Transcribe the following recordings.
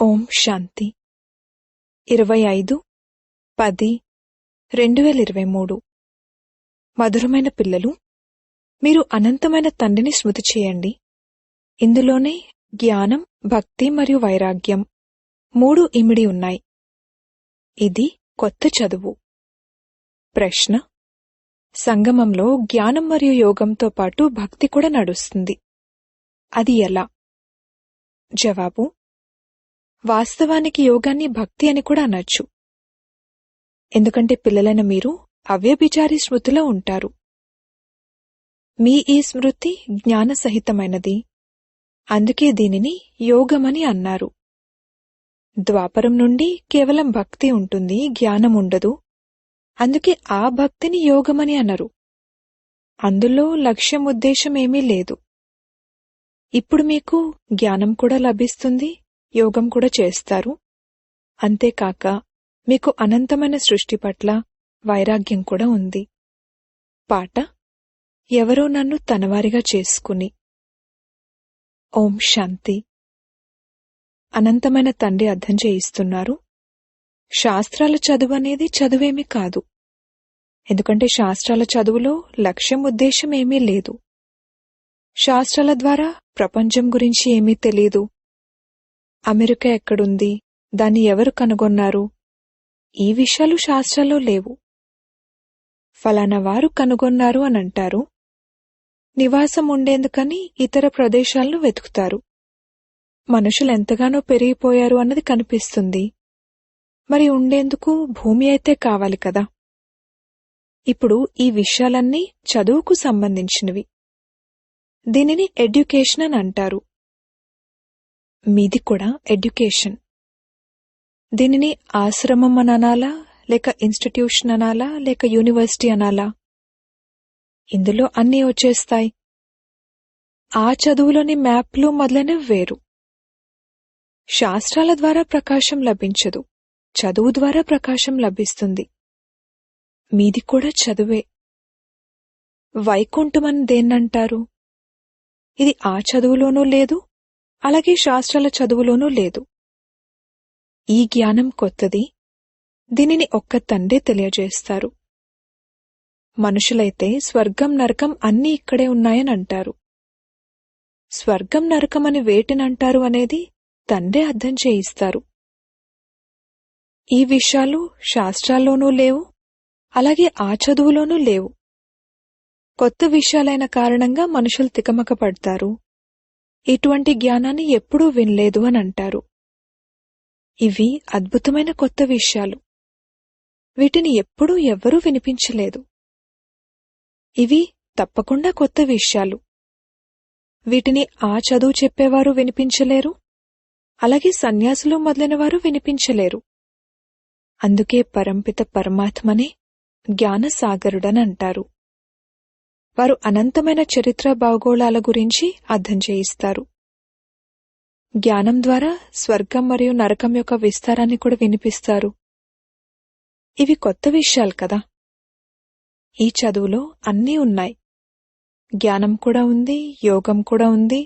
ఓం శాంతి 25/10/2023 మధురమైన పిల్లలు, మీరు అనంతమైన తండ్రిని స్మృతి చేయండి. ఇందులోనే జ్ఞానం, భక్తి మరియు వైరాగ్యం 3 ఇమిడి ఉన్నాయి. ఇది కొత్త చదువు. ప్రశ్న: సంగమంలో జ్ఞానం మరియు యోగంతో పాటు భక్తి కూడా నడుస్తుంది. అది ఎలా? జవాబు: వాస్తవానికి యోగాన్ని భక్తి అని కూడా అనొచ్చు. ఎందుకంటే పిల్లలైన మీరు అవ్యభిచారి స్మృతిలో ఉంటారు. మీ ఈ స్మృతి జ్ఞాన సహితమైనది. అందుకే దీనిని యోగమని అన్నారు. ద్వాపరం నుండి కేవలం భక్తి ఉంటుంది, జ్ఞానం ఉండదు. అందుకే ఆ భక్తిని యోగమని అనరు. అందులో లక్ష్యం, ఉద్దేశం ఏమీ లేదు. ఇప్పుడు మీకు జ్ఞానం కూడా లభిస్తుంది, యోగం కూడా చేస్తారు. అంతేకాక మీకు అనంతమైన సృష్టి పట్ల వైరాగ్యం కూడా ఉంది. పాట: ఎవరో నన్ను తనవారిగా చేసుకుని. ఓం శాంతి. అనంతమైన తండ్రి అర్థం చేయిస్తున్నారు, శాస్త్రాల చదువు అనేది చదువేమీ కాదు. ఎందుకంటే శాస్త్రాల చదువులో లక్ష్యం, ఉద్దేశం ఏమీ లేదు. శాస్త్రాల ద్వారా ప్రపంచం గురించి ఏమీ తెలీదు. అమెరికా ఎక్కడుంది, దాన్ని ఎవరు కనుగొన్నారు, ఈ విషయాలు శాస్త్రాల్లో లేవు. ఫలానా వారు కనుగొన్నారు అని అంటారు. నివాసం ఉండేందుకని ఇతర ప్రదేశాలను వెతుకుతారు. మనుషులెంతగానో పెరిగిపోయారు అన్నది కనిపిస్తుంది. మరి ఉండేందుకు భూమి అయితే కావాలి కదా. ఇప్పుడు ఈ విషయాలన్నీ చదువుకు సంబంధించినవి. దీనిని ఎడ్యుకేషన్ అని అంటారు. మీది కూడా ఎడ్యుకేషన్. దీనిని ఆశ్రమం అని అనాలా, లేక ఇన్స్టిట్యూషన్ అనాలా, లేక యూనివర్సిటీ అనాలా? ఇందులో అన్నీ వచ్చేస్తాయి. ఆ చదువులోని మ్యాప్లు మొదలైనవి వేరు. శాస్త్రాల ద్వారా ప్రకాశం లభించదు, చదువు ద్వారా ప్రకాశం లభిస్తుంది. మీది కూడా చదువే. వైకుంఠం అని దేన్నంటారు? ఇది ఆ చదువులోనూ లేదు, అలాగే శాస్త్రాల చదువులోనూ లేదు. ఈ జ్ఞానం కొత్తది. దీనిని ఒక్క తండ్రే తెలియజేస్తారు. మనుషులైతే స్వర్గం, నరకం అన్నీ ఇక్కడే ఉన్నాయని అంటారు. స్వర్గం, నరకం అని వేటినంటారు అనేది తండ్రే అర్థం చేయిస్తారు. ఈ విషయాలు శాస్త్రాల్లోనూ లేవు, అలాగే ఆ చదువులోనూ లేవు. కొత్త విషయాలైన కారణంగా మనుషులు తికమక పడతారు. ఇటువంటి జ్ఞానాన్ని ఎప్పుడూ వినలేదు అని అంటారు. ఇవి అద్భుతమైన కొత్త విషయాలు. వీటిని ఎప్పుడూ ఎవ్వరూ వినిపించలేదు. ఇవి తప్పకుండా కొత్త విషయాలు. వీటిని ఆ చదువు చెప్పేవారు వినిపించలేరు, అలాగే సన్యాసులు మొదలైన వారు వినిపించలేరు. అందుకే పరంపిత పరమాత్మనే జ్ఞానసాగరుడని అంటారు. వారు అనంతమైన చరిత్ర, భౌగోళాల గురించి అర్థం చేయిస్తారు. జ్ఞానం ద్వారా స్వర్గం మరియు నరకం యొక్క విస్తారాన్ని కూడా వినిపిస్తారు. ఇవి కొత్త విషయాలు కదా. ఈ చదువులో అన్నీ ఉన్నాయి. జ్ఞానం కూడా ఉంది, యోగం కూడా ఉంది,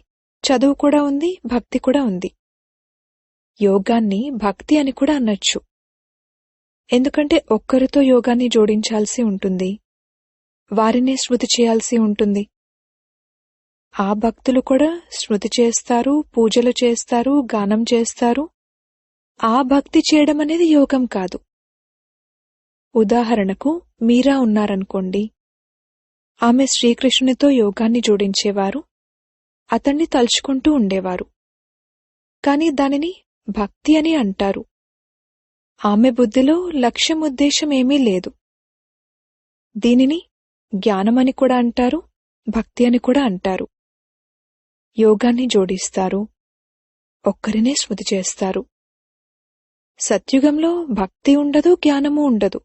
చదువు కూడా ఉంది, భక్తి కూడా ఉంది. యోగాన్ని భక్తి అని కూడా అనొచ్చు. ఎందుకంటే ఒక్కరితో యోగాన్ని జోడించాల్సి ఉంటుంది, వారినే స్మృతి చేయాల్సి ఉంటుంది. ఆ భక్తులు కూడా స్మృతి చేస్తారు, పూజలు చేస్తారు, గానం చేస్తారు. ఆ భక్తి చేయడం అనేది యోగం కాదు. ఉదాహరణకు మీరా ఉన్నారనుకోండి. ఆమె శ్రీకృష్ణునితో యోగాన్ని జోడించేవారు, అతన్ని తలుచుకుంటూ ఉండేవారు. కాని దానిని భక్తి అని అంటారు. ఆమె బుద్ధిలో లక్ష్యం, ఉద్దేశం ఏమీ లేదు. దీనిని జ్ఞానమని కూడా అంటారు, భక్తి అని కూడా అంటారు. యోగాన్ని జోడిస్తారు, ఒక్కరినే స్మృతి చేస్తారు. సత్యుగంలో భక్తి ఉండదు, జ్ఞానము ఉండదు.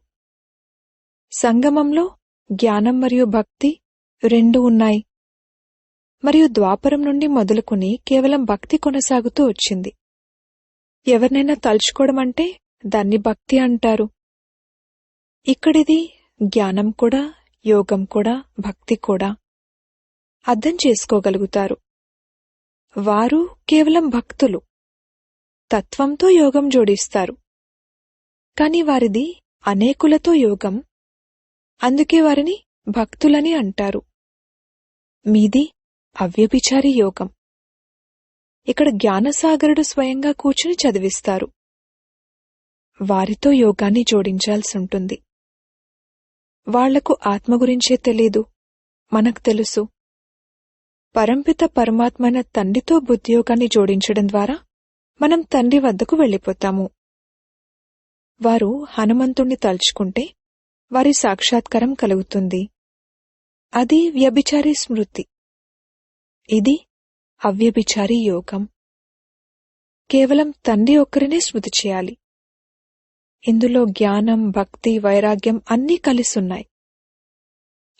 సంగమంలో జ్ఞానం మరియు భక్తి 2 ఉన్నాయి. మరియు ద్వాపరం నుండి మొదలుకుని కేవలం భక్తి కొనసాగుతూ వచ్చింది. ఎవరినైనా తలుచుకోవడం అంటే దాన్ని భక్తి అంటారు. ఇక్కడిది జ్ఞానం కూడా, యోగం కూడా, భక్తి కూడా. అర్థం చేసుకోగలుగుతారు. వారు కేవలం భక్తులు. తత్వంతో యోగం జోడిస్తారు. కాని వారిది అనేకులతో యోగం, అందుకే వారిని భక్తులని అంటారు. మీది అవ్యభిచారి యోగం. ఇక్కడ జ్ఞానసాగరుడు స్వయంగా కూర్చుని చదివిస్తారు. వారితో యోగాన్ని జోడించాల్సుంటుంది. వాళ్లకు ఆత్మ గురించే తెలీదు, మనకు తెలుసు. పరంపిత పరమాత్మైన తండ్రితో బుద్ధియోగాన్ని జోడించడం ద్వారా మనం తండ్రి వద్దకు వెళ్ళిపోతాము. వారు హనుమంతుణ్ణి తలుచుకుంటే వారి సాక్షాత్కారం కలుగుతుంది. అది వ్యభిచారి స్మృతి. ఇది అవ్యభిచారి యోగం. కేవలం తండ్రి ఒక్కరినే స్మృతి చేయాలి. ఇందులో జ్ఞానం, భక్తి, వైరాగ్యం అన్నీ కలిసున్నాయి.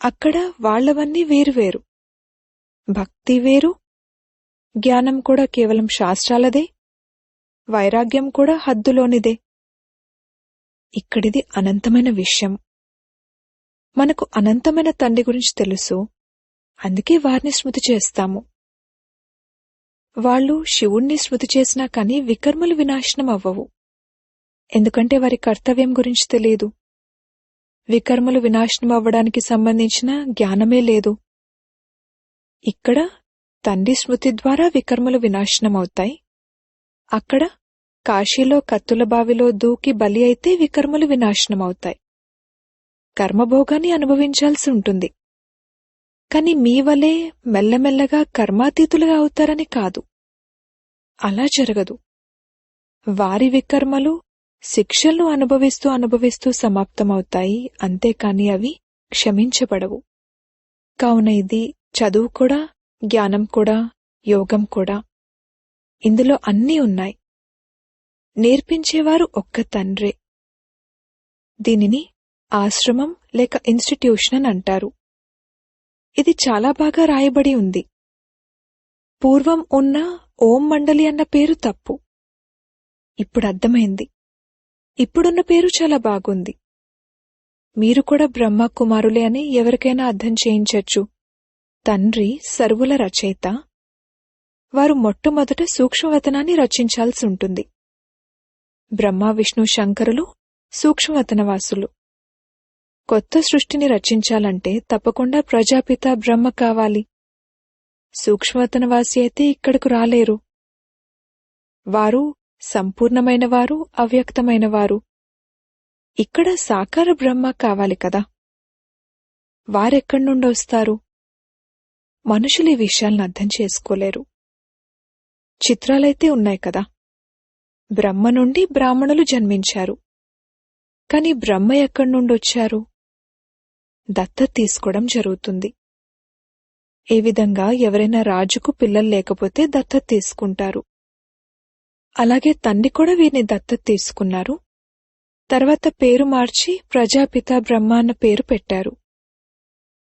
అక్కడ వాళ్లవన్నీ వేరువేరు. భక్తి వేరు, జ్ఞానం కూడా కేవలం శాస్త్రాలదే, వైరాగ్యం కూడా హద్దులోనిదే. ఇక్కడిది అనంతమైన విషయం. మనకు అనంతమైన తండ్రి గురించి తెలుసు, అందుకే వారిని స్మృతి చేస్తాము. వాళ్ళు శివుణ్ణి స్మృతి చేసినా కాని వికర్మలు వినాశనం అవ్వవు. ఎందుకంటే వారి కర్తవ్యం గురించి తెలియదు. వికర్మలు వినాశనం అవ్వడానికి సంబంధించిన జ్ఞానమే లేదు. ఇక్కడ తండ్రి స్మృతి ద్వారా వికర్మలు వినాశనమవుతాయి. అక్కడ కాశీలో కత్తుల బావిలో దూకి బలి అయితే వికర్మలు వినాశనమవుతాయి. కర్మభోగాన్ని అనుభవించాల్సి ఉంటుంది. కాని మీ వలే మెల్లమెల్లగా కర్మాతీతులుగా అవుతారని కాదు. అలా జరగదు. వారి వికర్మలు శిక్షలను అనుభవిస్తూ అనుభవిస్తూ సమాప్తమవుతాయి, అంతేకాని అవి క్షమించబడవు. కావున ఇది చదువు కూడా, జ్ఞానం కూడా, యోగం కూడా. ఇందులో అన్నీ ఉన్నాయి. నేర్పించేవారు ఒక్క తండ్రే. దీనిని ఆశ్రమం లేక ఇన్స్టిట్యూషన్ అని అంటారు. ఇది చాలా బాగా రాయబడి ఉంది. పూర్వం ఉన్న ఓం మండలి అన్న పేరు తప్పు. ఇప్పుడు అర్థమైంది. ఇప్పుడున్న పేరు చాలా బాగుంది. మీరు కూడా బ్రహ్మ కుమారులే అని ఎవరికైనా అర్థం చేయించొచ్చు. తండ్రి సర్వుల రచయిత. వారు మొట్టమొదట సూక్ష్మవతనాన్ని రచించాల్సి ఉంటుంది. బ్రహ్మ, విష్ణు, శంకరులు సూక్ష్మవతనవాసులు. కొత్త సృష్టిని రచించాలంటే తప్పకుండా ప్రజాపిత బ్రహ్మ కావాలి. సూక్ష్మవతనవాసి అయితే ఇక్కడకు రాలేరు. వారు సంపూర్ణమైనవారు, అవ్యక్తమైనవారు. ఇక్కడ సాకార బ్రహ్మ కావాలి కదా. వారెక్కడి నుండొస్తారు? మనుషులు ఈ విషయాలను అర్థం చేసుకోలేరు. చిత్రాలైతే ఉన్నాయి కదా. బ్రహ్మ నుండి బ్రాహ్మణులు జన్మించారు. కాని బ్రహ్మ ఎక్కడి నుండొచ్చారు? దత్తత తీసుకోవడం జరుగుతుంది. ఏ విధంగా ఎవరైనా రాజుకు పిల్లలు లేకపోతే దత్తత తీసుకుంటారు. అలాగే తండ్రి కూడా వీరిని దత్తత తీసుకున్నారు. తర్వాత పేరు మార్చి ప్రజాపిత బ్రహ్మ అన్న పేరు పెట్టారు.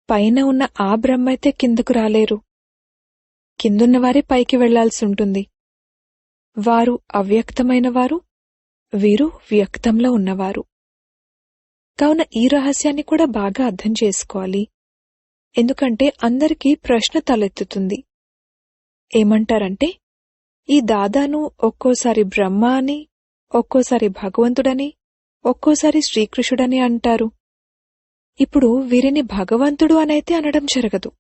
పైన ఉన్న ఆ బ్రహ్మ అయితే కిందకు రాలేరు. కిందున్నవారే పైకి వెళ్లాల్సి ఉంటుంది. వారు అవ్యక్తమైనవారు, వీరు వ్యక్తంలో ఉన్నవారు. కావున ఈ రహస్యాన్ని కూడా బాగా అర్థం చేసుకోవాలి. ఎందుకంటే అందరికీ ప్రశ్న తలెత్తుతుంది. ఏమంటారంటే, ఈ దాదాను ఒక్కోసారి బ్రహ్మ అని, ఒక్కోసారి భగవంతుడని, ఒక్కోసారి శ్రీకృష్ణుడని అంటారు. ఇప్పుడు వీరిని భగవంతుడు అనైతే అనడం జరగదు.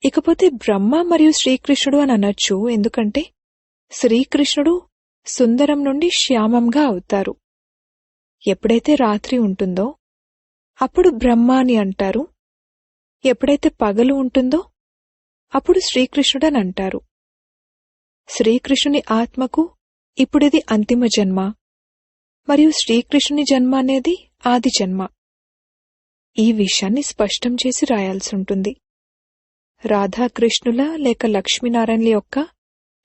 ఇకపోతే బ్రహ్మ మరియు శ్రీకృష్ణుడు అని అనొచ్చు. ఎందుకంటే శ్రీకృష్ణుడు సుందరం నుండి శ్యామంగా అవుతారు. ఎప్పుడైతే రాత్రి ఉంటుందో అప్పుడు బ్రహ్మ అని అంటారు. ఎప్పుడైతే పగలు ఉంటుందో అప్పుడు శ్రీకృష్ణుడని అంటారు. శ్రీకృష్ణుని ఆత్మకు ఇప్పుడిది అంతిమ జన్మ, మరియు శ్రీకృష్ణుని జన్మ అనేది ఆది జన్మ. ఈ విషయాన్ని స్పష్టం చేసి రాయాల్సుంటుంది. రాధాకృష్ణుల లేక లక్ష్మీనారాయణల యొక్క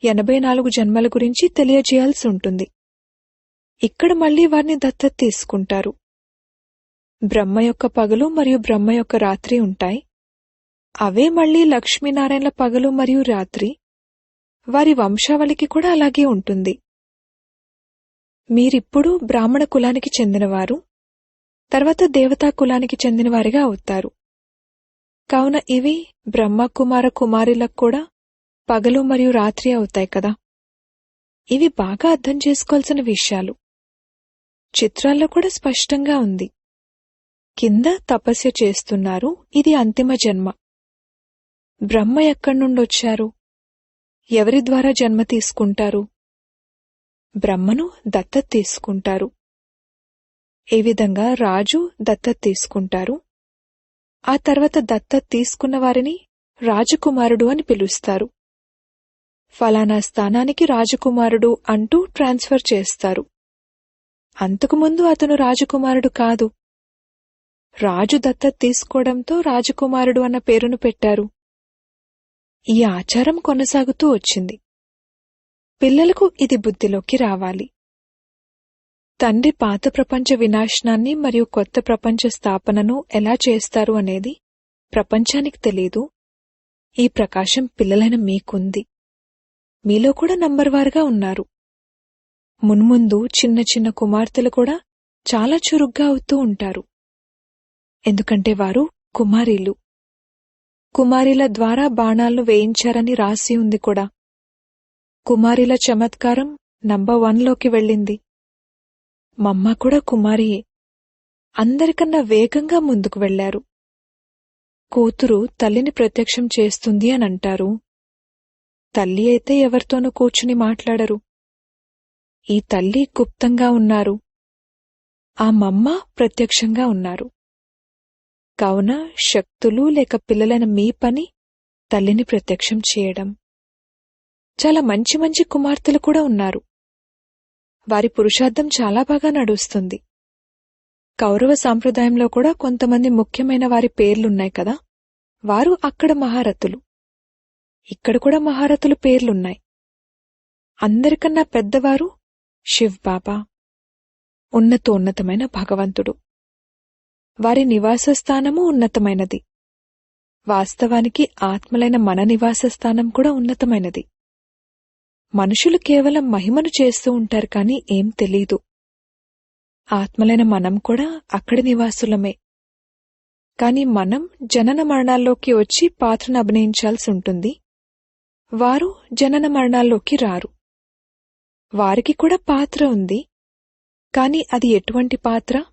84 జన్మల గురించి తెలియజేయాల్సి ఉంటుంది. ఇక్కడ మళ్లీ వారిని దత్తత తీసుకుంటారు. బ్రహ్మ యొక్క పగలు మరియు బ్రహ్మ యొక్క రాత్రి ఉంటాయి. అవే మళ్లీ లక్ష్మీనారాయణల పగలు మరియు రాత్రి. వారి వంశావళికి కూడా అలాగే ఉంటుంది. మీరిప్పుడు బ్రాహ్మణ కులానికి చెందినవారు, తర్వాత దేవతా కులానికి చెందినవారిగా అవుతారు. కావున ఇవి బ్రహ్మ కుమార కుమారులకు కూడా పగలు మరియు రాత్రి అవుతాయి కదా. ఇవి బాగా అర్థం చేసుకోవాల్సిన విషయాలు. చిత్రాల్లో కూడా స్పష్టంగా ఉంది. కింద తపస్య చేస్తున్నారు, ఇది అంతిమ జన్మ. బ్రహ్మ ఎక్కడి నుండొచ్చారు? ఎవరి ద్వారా జన్మ తీసుకుంటారు? బ్రహ్మను దత్తత తీసుకుంటారు. ఏ విధంగా రాజు దత్తత తీసుకుంటారు, ఆ తర్వాత దత్తత తీసుకున్న వారిని రాజకుమారుడు అని పిలుస్తారు. ఫలానా స్థానానికి రాజకుమారుడు అంటూ ట్రాన్స్ఫర్ చేస్తారు. అంతకుముందు అతను రాజకుమారుడు కాదు. రాజు దత్తత తీసుకోవడంతో రాజకుమారుడు అన్న పేరును పెట్టారు. ఈ ఆచారం కొనసాగుతూ వచ్చింది. పిల్లలకు ఇది బుద్ధిలోకి రావాలి. తండ్రి పాత ప్రపంచ వినాశనాన్ని మరియు కొత్త ప్రపంచ స్థాపనను ఎలా చేస్తారు అనేది ప్రపంచానికి తెలీదు. ఈ ప్రకాశం పిల్లలైన మీకుంది. మీలో కూడా నంబర్వారుగా ఉన్నారు. మున్ముందు చిన్న చిన్న కుమార్తెలు కూడా చాలా చురుగ్గా అవుతూ ఉంటారు. ఎందుకంటే వారు కుమారీలు. కుమారీల ద్వారా బాణాలను వేయించారని రాసి ఉంది కూడా. కుమారీల చమత్కారం నంబర్ 1లోకి వెళ్ళింది. మమ్మ కూడా కుమారియే. అందరికన్నా వేగంగా ముందుకు వెళ్లారు. కూతురు తల్లిని ప్రత్యక్షం చేస్తుంది అని అంటారు. తల్లి అయితే ఎవరితోనూ కూర్చుని మాట్లాడరు. ఈ తల్లి గుప్తంగా ఉన్నారు. ఆ మమ్మ ప్రత్యక్షంగా ఉన్నారు. కావున శక్తులు లేక పిల్లలైన మీ పని తల్లిని ప్రత్యక్షం చేయడం. చాలా మంచి మంచి కుమార్తెలు కూడా ఉన్నారు. వారి పురుషార్థం చాలా బాగా నడుస్తుంది. కౌరవ సాంప్రదాయంలో కూడా కొంతమంది ముఖ్యమైన వారి పేర్లున్నాయి కదా, వారు అక్కడ మహారథులు. ఇక్కడ కూడా మహారథులు పేర్లున్నాయి. అందరికన్నా పెద్దవారు శివ్ బాబా, ఉన్నతోన్నతమైన భగవంతుడు. వారి నివాస స్థానము ఉన్నతమైనది. వాస్తవానికి ఆత్మలైన మన నివాస స్థానం కూడా ఉన్నతమైనది. మనుషులు కేవలం మహిమను చేస్తూ ఉంటారు కానీ ఏం తెలీదు. ఆత్మలైన మనం కూడా అక్కడి నివాసులమే. కాని మనం జనన మరణాల్లోకి వచ్చి పాత్రను అభినయించాల్సి ఉంటుంది. వారు జనన మరణాల్లోకి రారు. వారికి కూడా పాత్ర ఉంది. కాని అది ఎటువంటి పాత్ర?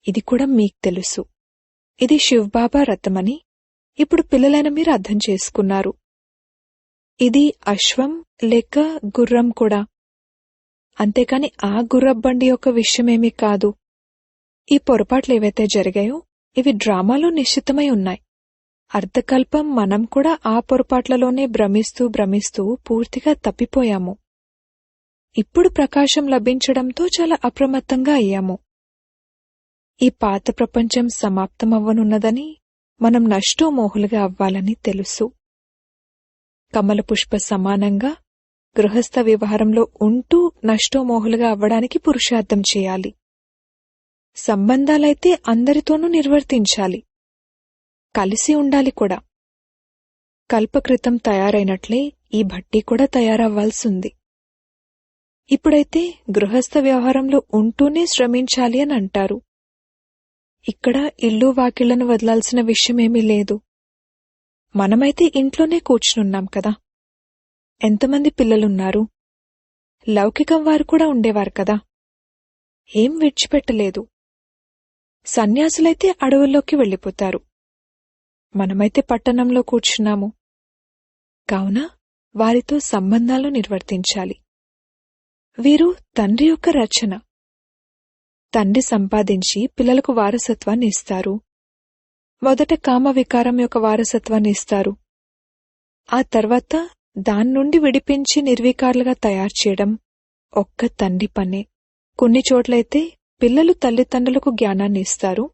ఇది కూడా మీకు తెలుసు. ఇది శివబాబా రథమని ఇప్పుడు పిల్లలైన మీరు అర్థం చేసుకున్నారు. ఇది అశ్వం లేక గుర్రం కూడా. అంతేకాని ఆ గుర్రబండి యొక్క విషయమేమీ కాదు. ఈ పొరపాట్లేవైతే జరిగాయో ఇవి డ్రామాలో నిశ్చితమై ఉన్నాయి. అర్ధకల్పం మనం కూడా ఆ పొరపాట్లలోనే భ్రమిస్తూ భ్రమిస్తూ పూర్తిగా తప్పిపోయాము. ఇప్పుడు ప్రకాశం లభించడంతో చాలా అప్రమత్తంగా అయ్యాము. ఈ పాత ప్రపంచం సమాప్తమవ్వనున్నదని, మనం నష్టోమోహులుగా అవ్వాలని తెలుసు. కమల పుష్ప సమానంగా గృహస్థ వ్యవహారంలో ఉంటూ నష్టోమోహులుగా అవ్వడానికి పురుషార్థం చేయాలి. సంబంధాలైతే అందరితోనూ నిర్వర్తించాలి. కలిసి ఉండాలి కూడా. కల్పకృతం తయారైనట్లే ఈ భట్టి కూడా తయారవ్వాల్సింది. ఇప్పుడైతే గృహస్థ వ్యవహారంలో ఉంటూనే శ్రమించాలి అని అంటారు. ఇక్కడ ఇల్లు వాకిళ్లను వదలాల్సిన విషయమేమీ లేదు. మనమైతే ఇంట్లోనే కూర్చునున్నాం కదా. ఎంతమంది పిల్లలున్నారు? లౌకికం వారు కూడా ఉండేవారు కదా. ఏం విడిచిపెట్టలేదు. సన్యాసులైతే అడవుల్లోకి వెళ్ళిపోతారు. మనమైతే పట్టణంలో కూర్చున్నాము. కావున వారితో సంబంధాలు నిర్వర్తించాలి. వీరు తండ్రి యొక్క రచన. తండ్రి సంపాదించి పిల్లలకు వారసత్వాన్ని ఇస్తారు. మొదట కామ వికారం యొక్క వారసత్వాన్ని ఇస్తారు. ఆ తర్వాత దాన్నుండి విడిపించి నిర్వికారులుగా తయారు చేయడం ఒక్క తండ్రి పనే. కొన్ని చోట్లయితే పిల్లలు తల్లిదండ్రులకు జ్ఞానాన్ని ఇస్తారు.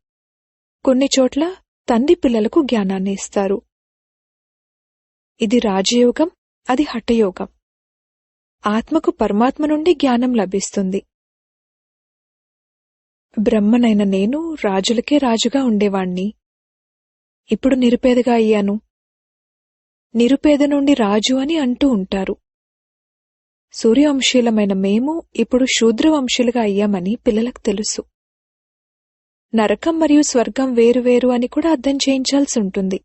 కొన్ని చోట్ల తండ్రి పిల్లలకు జ్ఞానాన్ని ఇస్తారు. ఇది రాజయోగం, అది హఠయోగం. ఆత్మకు పరమాత్మ నుండి జ్ఞానం లభిస్తుంది. బ్రహ్మనైన నేను రాజులకే రాజుగా ఉండేవాణ్ణి. ఇప్పుడు నిరుపేదగా అయ్యాను. నిరుపేద నుండి రాజు అని అంటూ ఉంటారు. సూర్యవంశీయులమైన మేము ఇప్పుడు శూద్రవంశీయులుగా అయ్యామని పిల్లలకు తెలుసు. నరకం మరియు స్వర్గం వేరువేరు అని కూడా అర్థం చేయించాల్సి ఉంటుంది.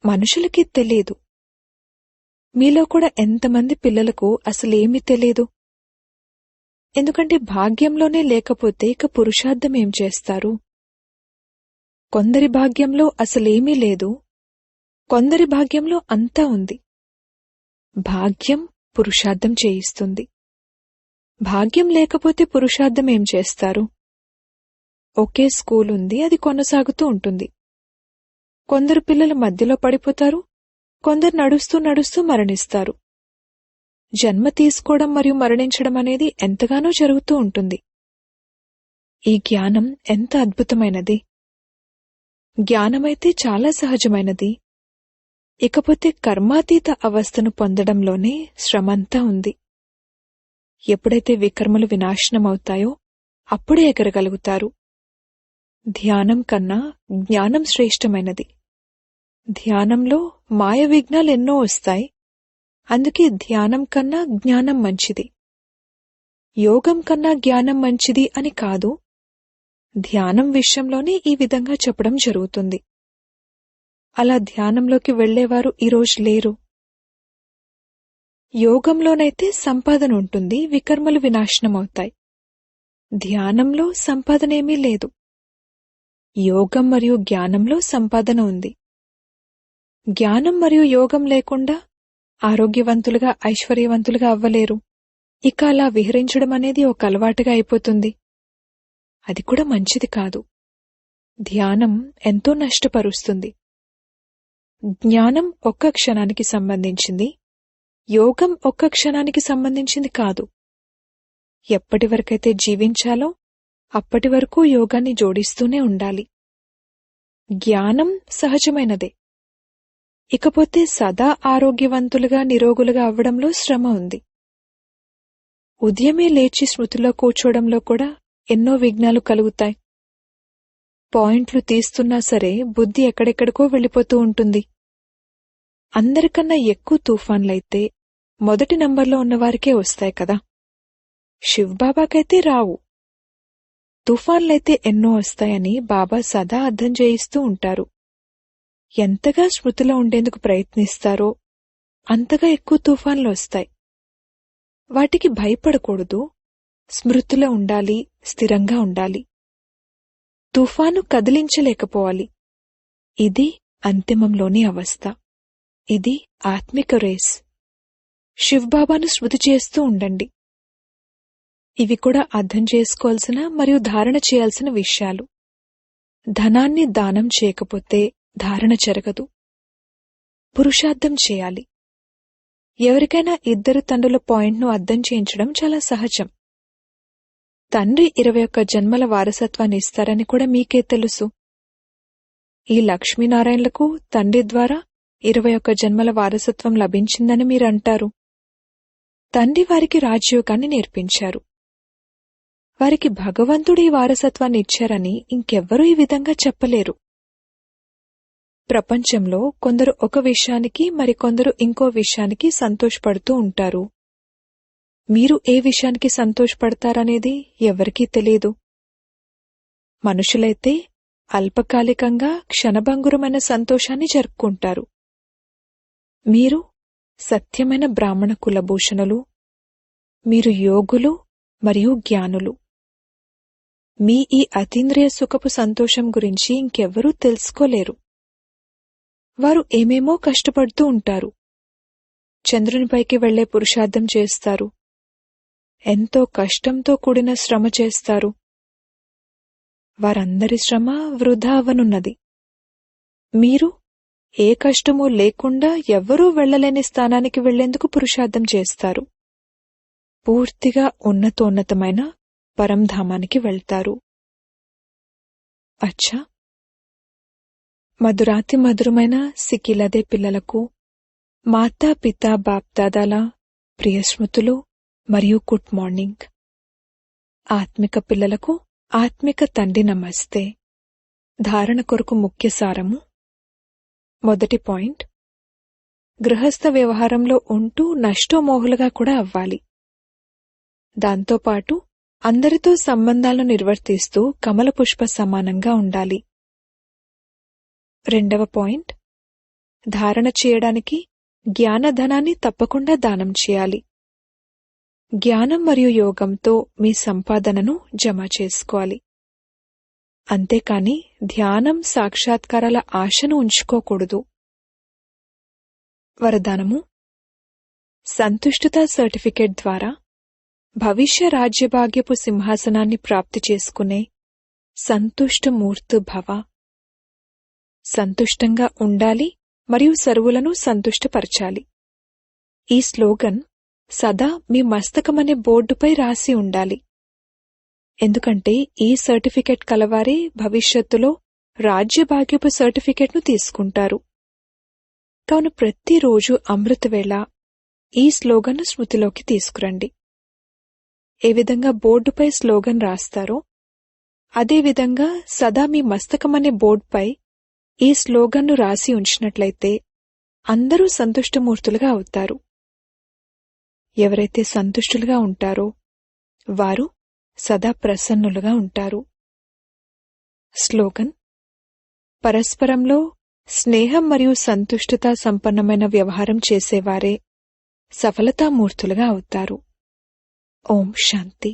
మనుషులకి తెలియదు. మీలో కూడా ఎంతమంది పిల్లలకు అసలేమీ తెలియదు? ఎందుకంటే భాగ్యంలోనే లేకపోతే ఇక పురుషార్థం ఏం చేస్తారు? కొందరి భాగ్యంలో అసలేమీ లేదు, కొందరి భాగ్యంలో అంతా ఉంది. భాగ్యం పురుషార్థం చేయిస్తుంది. భాగ్యం లేకపోతే పురుషార్థం ఏం చేస్తారు? ఒకే స్కూల్ ఉంది, అది కొనసాగుతూ ఉంటుంది. కొందరు పిల్లలు మధ్యలో పడిపోతారు, కొందరు నడుస్తూ నడుస్తూ మరణిస్తారు. జన్మ తీసుకోవడం మరియు మరణించడం అనేది ఎంతగానో జరుగుతూ ఉంటుంది. ఈ జ్ఞానం ఎంత అద్భుతమైనది! జ్ఞానమైతే చాలా సహజమైనది. ఇకపోతే కర్మాతీత అవస్థను పొందడంలోనే శ్రమంతా ఉంది. ఎప్పుడైతే వికర్మలు వినాశనమవుతాయో అప్పుడే ఎగరగలుగుతారు. ధ్యానం కన్నా జ్ఞానం శ్రేష్టమైనది. ధ్యానంలో మాయ విఘ్నాలెన్నో వస్తాయి, అందుకే ధ్యానం కన్నా జ్ఞానం మంచిది. యోగం కన్నా జ్ఞానం మంచిది అని కాదు, ధ్యానం విషయంలోనే ఈ విధంగా చెప్పడం జరుగుతుంది. అలా ధ్యానంలోకి వెళ్లేవారు ఈరోజు లేరు. యోగంలోనైతే సంపాదన ఉంటుంది, వికర్మలు వినాశనమవుతాయి. ధ్యానంలో సంపాదనేమీ లేదు. యోగం మరియు జ్ఞానంలో సంపాదన ఉంది. జ్ఞానం మరియు యోగం లేకుండా ఆరోగ్యవంతులుగా ఐశ్వర్యవంతులుగా అవ్వలేరు. ఇక అలా విహరించడం అనేది ఒక అలవాటుగా అయిపోతుంది. అది కూడా మంచిది కాదు. ధ్యానం ఎంతో నష్టపరుస్తుంది. జ్ఞానం ఒక్క క్షణానికి సంబంధించింది, యోగం ఒక్క క్షణానికి సంబంధించింది కాదు. ఎప్పటి వరకైతే జీవించాలో అప్పటి వరకు యోగాన్ని జోడిస్తూనే ఉండాలి. జ్ఞానం సహజమైనదే. ఇకపోతే సదా ఆరోగ్యవంతులుగా నిరోగులుగా అవ్వడంలో శ్రమ ఉంది. ఉదయమే లేచి స్మృతిలో కూర్చోవడంలో కూడా ఎన్నో విఘ్నాలు కలుగుతాయి. పాయింట్లు తీస్తున్నా సరే బుద్ధి ఎక్కడెక్కడికో వెళ్ళిపోతూ ఉంటుంది. అందరికన్నా ఎక్కువ తుఫాన్లైతే మొదటి నంబర్లో ఉన్నవారికే వస్తాయి కదా. శివ్బాబాకైతే రావు. తుఫాన్లైతే ఎన్నో వస్తాయని బాబా సదా అర్థం చేయిస్తూ ఉంటారు. ఎంతగా స్మృతిలో ఉండేందుకు ప్రయత్నిస్తారో అంతగా ఎక్కువ తుఫాన్లు వస్తాయి. వాటికి భయపడకూడదు, స్మృతిలో ఉండాలి, స్థిరంగా ఉండాలి. తుఫాను కదిలించలేకపోవాలి. ఇది అంతిమంలోని అవస్థ. ఇది ఆత్మిక రేస్. శివ్బాబాను స్మృతి చేస్తూ ఉండండి. ఇవి కూడా అర్థం చేసుకోవాల్సిన మరియు ధారణ చేయాల్సిన విషయాలు. ధనాన్ని దానం చేయకపోతే ధారణ జరగదు. పురుషార్థం చేయాలి. ఎవరికైనా ఇద్దరు తండ్రుల పాయింట్ను అర్థం చేయించడం చాలా సహజం. తండ్రి 21 జన్మల వారసత్వాన్ని ఇస్తారని కూడా మీకే తెలుసు. ఈ లక్ష్మీనారాయణలకు తండ్రి ద్వారా 21 జన్మల వారసత్వం లభించిందని మీరంటారు. తండ్రి వారికి రాజయోగాన్ని నేర్పించారు. వారికి భగవంతుడు ఈ వారసత్వాన్ని ఇచ్చారని ఇంకెవ్వరూ ఈ విధంగా చెప్పలేరు. ప్రపంచంలో కొందరు ఒక విషయానికి మరికొందరు ఇంకో విషయానికి సంతోషపడుతూ ఉంటారు. మీరు ఏ విషయానికి సంతోషపడతారనేది ఎవరికీ తెలియదు. మనుషులైతే అల్పకాలికంగా క్షణభంగురమైన సంతోషాన్ని జరుపుకుంటారు. మీరు సత్యమైన బ్రాహ్మణ కులభూషణులు. మీరు యోగులు మరియు జ్ఞానులు. మీ ఈ అతీంద్రియ సుఖపు సంతోషం గురించి ఇంకెవ్వరూ తెలుసుకోలేరు. వారు ఏమేమో కష్టపడుతూ ఉంటారు. చంద్రునిపైకి వెళ్లే పురుషార్థం చేస్తారు. ఎంతో కష్టంతో కూడిన శ్రమ చేస్తారు. వారందరి శ్రమ వృధా అవనున్నది. మీరు ఏ కష్టమూ లేకుండా ఎవ్వరూ వెళ్లలేని స్థానానికి వెళ్లేందుకు పురుషార్థం చేస్తారు. పూర్తిగా ఉన్నతోన్నతమైన పరంధామానికి వెళ్తారు. అచ్చా, మధురాతి మధురమైన సికిలదే పిల్లలకు మాతా పితా బాప్దాదాల ప్రియ స్మృతులు మరియు గుడ్ మార్నింగ్. ఆత్మిక పిల్లలకు ఆత్మిక తండ్రి నమస్తే. ధారణ కొరకు ముఖ్య సారము. మొదటి పాయింట్, గృహస్థ వ్యవహారంలో ఉంటూ నష్టోమోహులుగా కూడా అవ్వాలి. దాంతోపాటు అందరితో సంబంధాలను నిర్వర్తిస్తూ కమల పుష్ప సమానంగా ఉండాలి. రెండవ పాయింట్, ధారణ చేయడానికి జ్ఞానధనాన్ని తప్పకుండా దానం చేయాలి. జ్ఞానం మరియు యోగంతో మీ సంపాదనను జమ చేసుకోవాలి. అంతేకాని ధ్యానం, సాక్షాత్కారాల ఆశను ఉంచుకోకూడదు. వరదానము: సంతుష్టత సర్టిఫికెట్ ద్వారా భవిష్య రాజ్యభాగ్యపు సింహాసనాన్ని ప్రాప్తి చేసుకునే సంతుష్టమూర్తి భవ. సంతుష్టంగా ఉండాలి మరియు సర్వులను సంతుష్టపరచాలి. ఈ స్లోగన్ సదా మీ మస్తకమనే బోర్డుపై రాసి ఉండాలి. ఎందుకంటే ఈ సర్టిఫికెట్ కలవారే భవిష్యత్తులో రాజ్యభాగ్యపు సర్టిఫికెట్ను తీసుకుంటారు. కావున ప్రతిరోజు అమృతవేళ ఈ స్లోగన్ను స్మృతిలోకి తీసుకురండి. ఏ విధంగా బోర్డుపై స్లోగన్ రాస్తారో అదేవిధంగా సదా మీ మస్తకమనే బోర్డుపై ఈ స్లోగన్ను రాసి ఉంచినట్లయితే అందరూ సంతుష్టమూర్తులుగా అవుతారు. ఎవరైతే సంతుష్టులుగా ఉంటారో వారు సదా ప్రసన్నులుగా ఉంటారు. స్లోగన్: పరస్పరంలో స్నేహం మరియు సంతుష్టత సంపన్నమైన వ్యవహారం చేసేవారే సఫలతామూర్తులుగా అవుతారు. ఓం శాంతి.